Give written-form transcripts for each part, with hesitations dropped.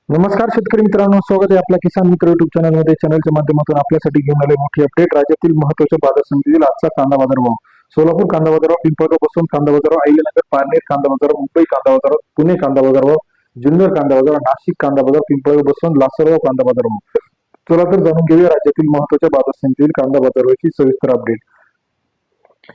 नमस्कार शेतकरी मित्रांनो, स्वागत आहे आपल्या किसान मित्र युट्यूब चॅनलमध्ये. चॅनलच्या माध्यमातून आपल्यासाठी घेऊन आले मोठी अपडेट. राज्यातील महत्त्वाच्या बाजार समितीतील आजचा कांदा बाजार भाव. सोलापूर कांदा बाजारावर, पिंपळगाव बसवंत कांदा बाजारावर, अहिल्यानगर पारनेर कांदा बाजारावर, मुंबई कांदा बाजारावर, पुणे कांदा बाजारावर, जुन्नर कांदा बाजारावर, नाशिक कांदा बाजार, पिंपळगाव बसवंत, लासलगाव कांदा बाजारावर. चला तर जाणून घेऊया राज्यातील महत्त्वाच्या बाजार समितीतील कांदा बाजारावरची सविस्तर अपडेट.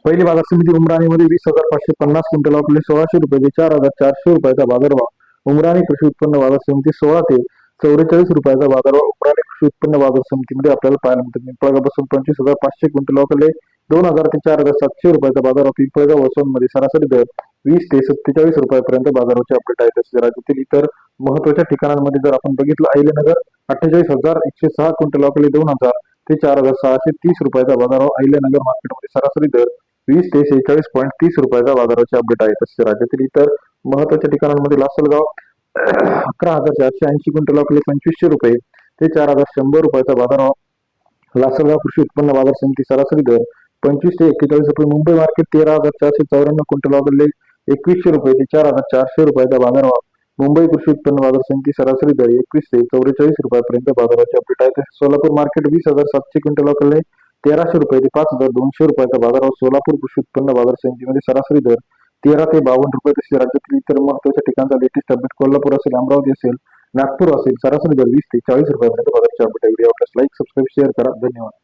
पहिली बाजार समिती उमराणीमध्ये 20,550 क्विंटल आपले 1600 रुपये ते 4,400 रुपयाचा बाजारभाव. उमराणी कृषी उत्पन्न बाजार समिती 16 ते 44 रुपयाचा बाजारभाव उमराणी कृषी उत्पन्न बाजार समितीमध्ये आपल्याला पाहायला मिळतो. पिंपळगाव बसवंत 25,500 क्विंटल आपले 2,000 ते 4,700 रुपयाचा बाजारभाव. पिंपळगाव बसवंत मध्ये सरासरी दर 20 ते 47 रुपयापर्यंत बाजाराचे अपडेट आहे. तसेच राज्यातील इतर महत्वाच्या ठिकाणांमध्ये जर आपण बघितलं, अहिल्यानगर 48,106 क्विंटल आपले 2,000 ते 4,630 रुपयाचा बाजारभाव. अहिल्यानगर मार्केटमध्ये सरासरी दर 20 ते 46.30 रुपयाचा बाजाराचे अपडेट आहे. तसेच राज्यातील इतर महत्वाच्या ठिकाणांमध्ये लासलगाव 11,480 क्विंटल आपले 2,500 रुपये ते 4,100 रुपयाचा बाजारभाव. लासलगाव कृषी उत्पन्न बाजार समिती सरासरी दर 25 ते 41 रुपये. मुंबई मार्केट 13,494 क्विंटल आपले 2,100 रुपये ते 4,400 रुपयाचा बाजारभाव. मुंबई कृषी उत्पन्न बाजार समिती सरासरी दर 21 ते 44 रुपयापर्यंत बाजाराचे अपडेट आहे. तसेच सोलापूर मार्केट 20,700 क्विंटल आपले 1,300 रुपये ते 5,200 रुपयाचा बाजारभाव. सोलापूर कृषी उत्पन्न बाजार समितीमध्ये सरासरी दर 13 ते 52 रुपये. तसेच राज्यातील इतर महत्वाच्या ठिकाणचा लेटेस्ट अपडेट कोल्हापूर असेल, अमरावती असेल, नागपूर असेल, सरासरी दर 20 ते 40 रुपयापर्यंत बाजाराचे अपडेट. व्हिडिओ आवडल्यास लाईक, सबस्क्राईब, शेअर करा. धन्यवाद.